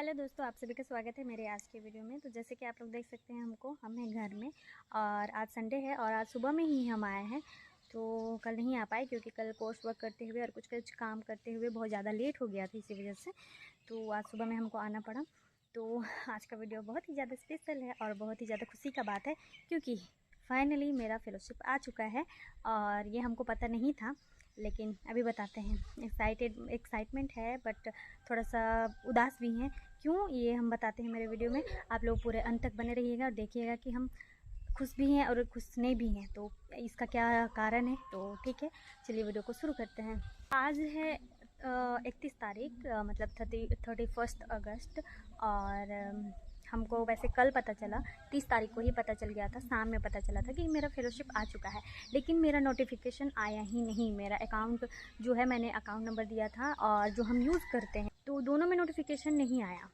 Hello दोस्तों, आप सभी का स्वागत है मेरे आज के वीडियो में। तो जैसे कि आप लोग देख सकते हैं, हम हैं घर में और आज संडे है और आज सुबह में ही हम आए हैं। तो कल नहीं आ पाए क्योंकि कल कोर्स वर्क करते हुए और कुछ काम करते हुए बहुत ज़्यादा लेट हो गया था, इसी वजह से तो आज सुबह में हमको आना पड़ा। तो आज का वीडियो बहुत ही ज़्यादा स्पेशल है और बहुत ही ज़्यादा खुशी का बात है क्योंकि फाइनली मेरा फेलोशिप आ चुका है और ये हमको पता नहीं था, लेकिन अभी बताते हैं। एक्साइटमेंट है बट थोड़ा सा उदास भी हैं। क्यों, ये हम बताते हैं मेरे वीडियो में। आप लोग पूरे अंत तक बने रहिएगा और देखिएगा कि हम खुश भी हैं और खुश नहीं भी हैं, तो इसका क्या कारण है। तो ठीक है, चलिए वीडियो को शुरू करते हैं। आज है 31 तारीख, मतलब 31 अगस्त। और हमको वैसे कल पता चला, 30 तारीख को ही पता चल गया था, शाम में पता चला था कि मेरा फेलोशिप आ चुका है। लेकिन मेरा नोटिफिकेशन आया ही नहीं। मेरा अकाउंट जो है, मैंने अकाउंट नंबर दिया था और जो हम यूज़ करते हैं, तो दोनों में नोटिफिकेशन नहीं आया।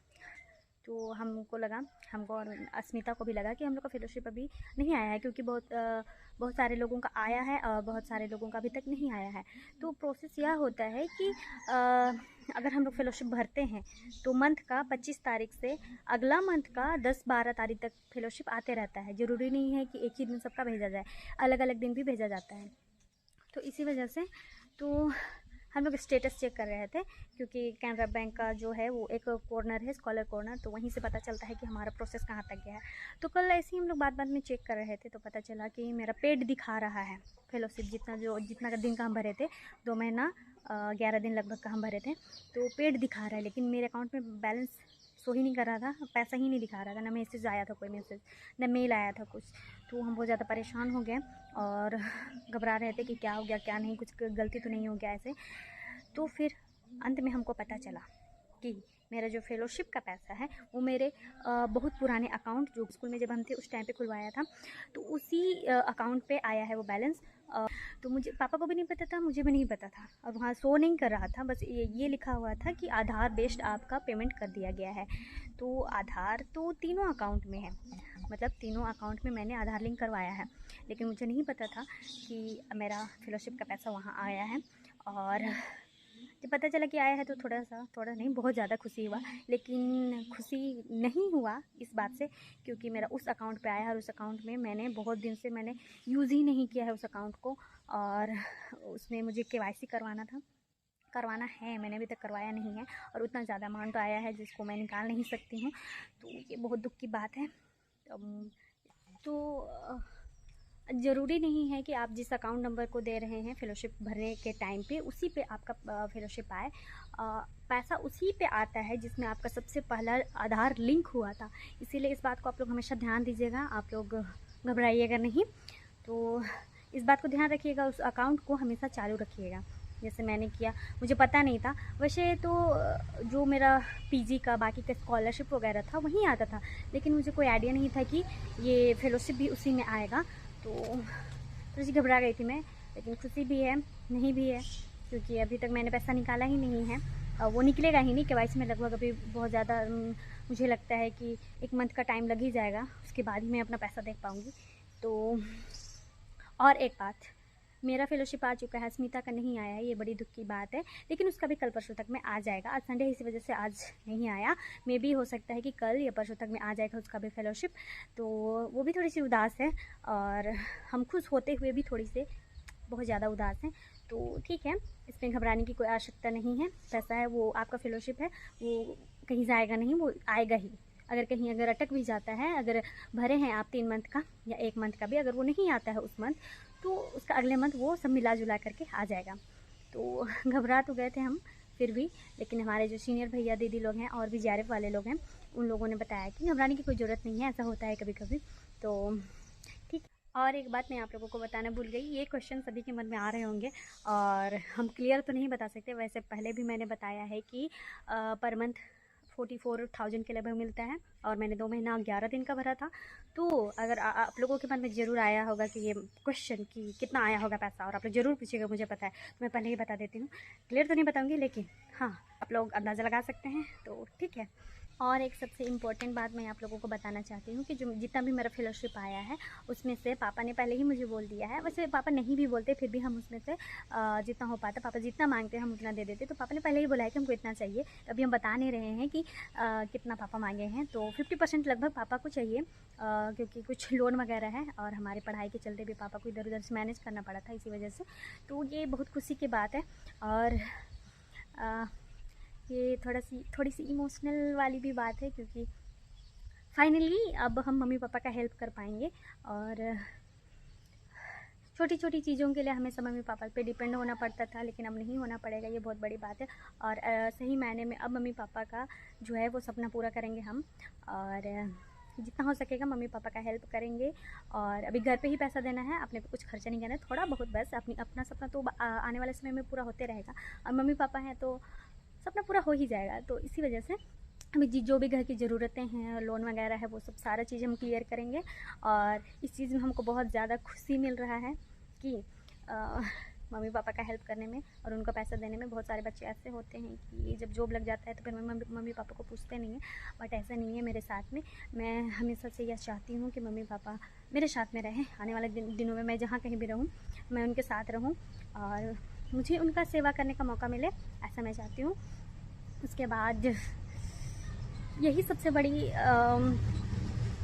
तो हमको लगा, हमको और अस्मिता को भी लगा कि हम लोग का फेलोशिप अभी नहीं आया है, क्योंकि बहुत सारे लोगों का आया है और बहुत सारे लोगों का अभी तक नहीं आया है। तो प्रोसेस यह होता है कि अगर हम लोग फेलोशिप भरते हैं तो मंथ का 25 तारीख से अगला मंथ का 10-12 तारीख तक फेलोशिप आते रहता है। ज़रूरी नहीं है कि एक ही दिन सबका भेजा जाए, अलग अलग दिन भी भेजा जाता है। तो इसी वजह से तो हम लोग स्टेटस चेक कर रहे थे, क्योंकि कैनरा बैंक का जो है वो एक कॉर्नर है, स्कॉलर कॉर्नर, तो वहीं से पता चलता है कि हमारा प्रोसेस कहाँ तक गया है। तो कल ऐसे ही हम लोग बाद में चेक कर रहे थे तो पता चला कि मेरा पेड दिखा रहा है फेलोशिप, जितना का दिन का हम भरे थे, 2 महीना 11 दिन लगभग का हम भरे थे, तो पेड दिखा रहा है। लेकिन मेरे अकाउंट में बैलेंस शो ही नहीं कर रहा था, पैसा ही नहीं दिखा रहा था, ना मैसेज आया था कोई मैसेज, ना मेल आया था कुछ। तो हम बहुत ज़्यादा परेशान हो गए और घबरा रहे थे कि क्या हो गया, क्या नहीं, कुछ गलती तो नहीं हो गया ऐसे। तो फिर अंत में हमको पता चला कि मेरा जो फेलोशिप का पैसा है वो मेरे बहुत पुराने अकाउंट, जो स्कूल में जब हम थे उस टाइम पे खुलवाया था, तो उसी अकाउंट पे आया है वो बैलेंस। तो मुझे, पापा को भी नहीं पता था, मुझे भी नहीं पता था, और वहाँ शो नहीं कर रहा था। बस ये लिखा हुआ था कि आधार बेस्ड आपका पेमेंट कर दिया गया है। तो आधार तो तीनों अकाउंट में है, मतलब तीनों अकाउंट में मैंने आधार लिंक करवाया है, लेकिन मुझे नहीं पता था कि मेरा फेलोशिप का पैसा वहाँ आया है। और जब पता चला कि आया है तो थोड़ा नहीं, बहुत ज़्यादा खुशी हुआ। लेकिन खुशी नहीं हुआ इस बात से क्योंकि मेरा उस अकाउंट पे आया है और उस अकाउंट में मैंने बहुत दिन से मैंने यूज़ ही नहीं किया है उस अकाउंट को, और उसमें मुझे केवाईसी करवाना है, मैंने अभी तक करवाया नहीं है, और उतना ज़्यादा अमाउंट आया है जिसको मैं निकाल नहीं सकती हूँ। तो ये बहुत दुख की बात है। तो ज़रूरी नहीं है कि आप जिस अकाउंट नंबर को दे रहे हैं फेलोशिप भरने के टाइम पे उसी पे आपका फेलोशिप आए। पैसा उसी पे आता है जिसमें आपका सबसे पहला आधार लिंक हुआ था। इसीलिए इस बात को आप लोग हमेशा ध्यान दीजिएगा, आप लोग घबराइएगा नहीं। तो इस बात को ध्यान रखिएगा, उस अकाउंट को हमेशा चालू रखिएगा जैसे मैंने किया। मुझे पता नहीं था, वैसे तो जो मेरा पीजी का बाकी का स्कॉलरशिप वगैरह था वहीं आता था, लेकिन मुझे कोई आइडिया नहीं था कि ये फेलोशिप भी उसी में आएगा। तो थोड़ी सी घबरा गई थी मैं, लेकिन खुशी भी है, नहीं भी है, क्योंकि अभी तक मैंने पैसा निकाला ही नहीं है और वो निकलेगा ही नहीं। केवाईसी में लगभग अभी बहुत ज़्यादा मुझे लगता है कि 1 मंथ का टाइम लग ही जाएगा, उसके बाद ही मैं अपना पैसा देख पाऊँगी। तो और एक बात, मेरा फेलोशिप आ चुका है, स्मिता का नहीं आया है, ये बड़ी दुख की बात है, लेकिन उसका भी कल परसों तक में आ जाएगा। आज संडे है इसी वजह से आज नहीं आया, मे भी हो सकता है कि कल या परसों तक में आ जाएगा उसका भी फेलोशिप। तो वो भी थोड़ी सी उदास है और हम खुश होते हुए भी थोड़ी से बहुत ज़्यादा उदास हैं। तो ठीक है, इसमें घबराने की कोई आवश्यकता नहीं है। पैसा है वो, आपका फेलोशिप है, वो कहीं जाएगा नहीं, वो आएगा ही। अगर अटक भी जाता है, अगर भरे हैं आप 3 मंथ का या 1 मंथ का भी, अगर वो नहीं आता है उस मंथ, तो उसका अगले मंथ वो सब मिला जुला करके आ जाएगा। तो घबरा तो गए थे हम फिर भी, लेकिन हमारे जो सीनियर भैया दीदी लोग हैं और भी JRF वाले लोग हैं, उन लोगों ने बताया कि घबराने की कोई ज़रूरत नहीं है, ऐसा होता है कभी कभी। तो ठीक। और एक बात मैं आप लोगों को बताना भूल गई, ये क्वेश्चन सभी के मन में आ रहे होंगे और हम क्लियर तो नहीं बता सकते। वैसे पहले भी मैंने बताया है कि पर मंथ 44,000 के लगभग मिलता है और मैंने 2 महीना 11 दिन का भरा था। तो अगर आप लोगों के मन में ज़रूर आया होगा कि ये क्वेश्चन कि कितना आया होगा पैसा, और आप लोग ज़रूर पूछिएगा, मुझे पता है, तो मैं पहले ही बता देती हूँ। क्लियर तो नहीं बताऊँगी, लेकिन हाँ, आप लोग अंदाज़ा लगा सकते हैं। तो ठीक है, और एक सबसे इम्पोर्टेंट बात मैं आप लोगों को बताना चाहती हूँ कि जो जितना भी मेरा फेलोशिप आया है उसमें से पापा ने पहले ही मुझे बोल दिया है। वैसे पापा नहीं भी बोलते फिर भी हम उसमें से जितना हो पाता, पापा जितना मांगते हैं हम उतना दे देते। तो पापा ने पहले ही बोला है कि हमको इतना चाहिए। तो अभी हम बता नहीं रहे हैं कि कितना पापा मांगे हैं। तो 50% लगभग पापा को चाहिए, क्योंकि कुछ लोन वगैरह है और हमारे पढ़ाई के चलते भी पापा को इधर उधर से मैनेज करना पड़ा था, इसी वजह से। तो ये बहुत खुशी की बात है। और ये थोड़ी सी इमोशनल वाली भी बात है, क्योंकि फाइनली अब हम मम्मी पापा का हेल्प कर पाएंगे। और छोटी छोटी चीज़ों के लिए हमेशा मम्मी पापा पे डिपेंड होना पड़ता था, लेकिन अब नहीं होना पड़ेगा, ये बहुत बड़ी बात है। और सही मायने में अब मम्मी पापा का जो है वो सपना पूरा करेंगे हम। और जितना हो सकेगा मम्मी पापा का हेल्प करेंगे। और अभी घर पे ही पैसा देना है, अपने पे कुछ खर्चा नहीं करना है, थोड़ा बहुत बस। अपना सपना तो आने वाले समय में पूरा होते रहेगा, और मम्मी पापा हैं तो सपना पूरा हो ही जाएगा। तो इसी वजह से अभी जो भी घर की ज़रूरतें हैं, लोन वगैरह है, वो सब सारा चीज़ हम क्लियर करेंगे। और इस चीज़ में हमको बहुत ज़्यादा खुशी मिल रहा है कि मम्मी पापा का हेल्प करने में और उनको पैसा देने में। बहुत सारे बच्चे ऐसे होते हैं कि जब जॉब लग जाता है तो फिर मम्मी पापा को पूछते नहीं हैं, बट ऐसा नहीं है मेरे साथ में। मैं हमेशा से यह चाहती हूँ कि मम्मी पापा मेरे साथ में रहें। आने वाले दिनों में मैं जहाँ कहीं भी रहूँ, मैं उनके साथ रहूँ और मुझे उनका सेवा करने का मौका मिले, ऐसा मैं चाहती हूँ। उसके बाद यही सबसे बड़ी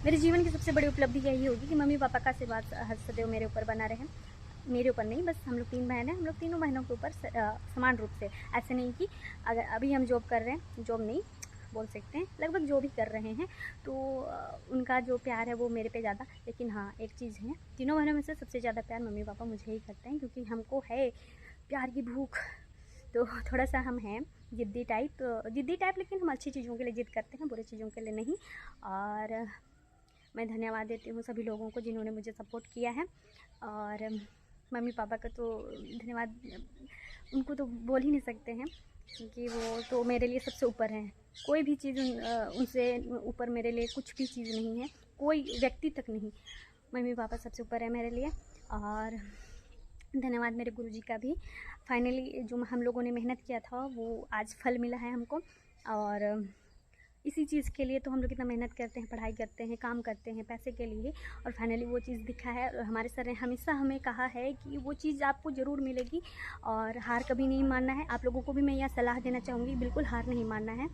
मेरे जीवन की सबसे बड़ी उपलब्धि यही होगी कि मम्मी पापा का आशीर्वाद सदैव मेरे ऊपर बना रहे। मेरे ऊपर नहीं, बस हम लोग 3 बहन हैं, हम लोग तीनों बहनों के ऊपर समान रूप से। ऐसे नहीं कि अगर अभी हम जॉब कर रहे हैं, जॉब नहीं बोल सकते हैं, लगभग जो भी कर रहे हैं, तो उनका जो प्यार है वो मेरे पे ज़्यादा। लेकिन हाँ, एक चीज़ है, तीनों बहनों में से सबसे ज़्यादा प्यार मम्मी पापा मुझे ही करते हैं, क्योंकि हमको है प्यार की भूख। तो थोड़ा सा हम हैं जिद्दी टाइप, लेकिन हम अच्छी चीज़ों के लिए जिद करते हैं, बुरी चीज़ों के लिए नहीं। और मैं धन्यवाद देती हूँ सभी लोगों को जिन्होंने मुझे सपोर्ट किया है। और मम्मी पापा का तो धन्यवाद उनको तो बोल ही नहीं सकते हैं, क्योंकि वो तो मेरे लिए सबसे ऊपर हैं। कोई भी चीज़ उनसे ऊपर मेरे लिए कुछ भी चीज़ नहीं है, कोई व्यक्ति तक नहीं। मम्मी पापा सबसे ऊपर है मेरे लिए। और धन्यवाद मेरे गुरुजी का भी। फाइनली जो हम लोगों ने मेहनत किया था वो आज फल मिला है हमको। और इसी चीज़ के लिए तो हम लोग इतना मेहनत करते हैं, पढ़ाई करते हैं, काम करते हैं पैसे के लिए, और फाइनली वो चीज़ दिखा है। हमारे सर ने हमेशा हमें कहा है कि वो चीज़ आपको ज़रूर मिलेगी और हार कभी नहीं मानना है। आप लोगों को भी मैं यह सलाह देना चाहूँगी, बिल्कुल हार नहीं मानना है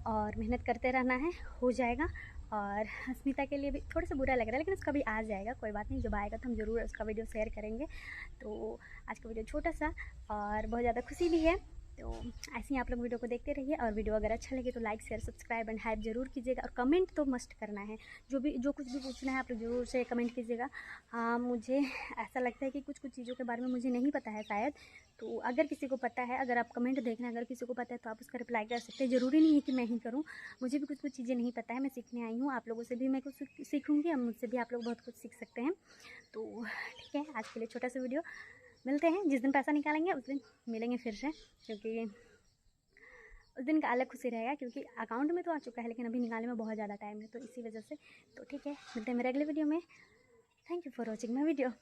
और मेहनत करते रहना है, हो जाएगा। और अस्मिता के लिए भी थोड़ा सा बुरा लग रहा है, लेकिन उसका भी आ जाएगा, कोई बात नहीं। जब आएगा तो हम ज़रूर उसका वीडियो शेयर करेंगे। तो आज का वीडियो छोटा सा और बहुत ज़्यादा खुशी भी है। तो ऐसे ही आप लोग वीडियो को देखते रहिए, और वीडियो अगर अच्छा लगे तो like share subscribe and hype ज़रूर कीजिएगा। और कमेंट तो मस्ट करना है, जो कुछ भी पूछना है आप लोग ज़रूर से कमेंट कीजिएगा। हाँ, मुझे ऐसा लगता है कि कुछ चीज़ों के बारे में मुझे नहीं पता है शायद, तो अगर किसी को पता है, अगर आप कमेंट देखना, अगर किसी को पता है तो आप उसका रिप्लाई कर सकते हैं। ज़रूरी नहीं है कि मैं ही करूँ, मुझे भी कुछ चीज़ें नहीं पता है, मैं सीखने आई हूँ। आप लोगों से भी मैं कुछ सीखूँगी, और मुझसे भी आप लोग बहुत कुछ सीख सकते हैं। तो ठीक है, आज के लिए छोटा सा वीडियो। मिलते हैं जिस दिन पैसा निकालेंगे उस दिन मिलेंगे फिर से, क्योंकि उस दिन का अलग खुशी रहेगा, क्योंकि अकाउंट में तो आ चुका है लेकिन अभी निकालने में बहुत ज़्यादा टाइम है, तो इसी वजह से। तो ठीक है, मिलते हैं मेरे अगले वीडियो में। Thank you for watching my video.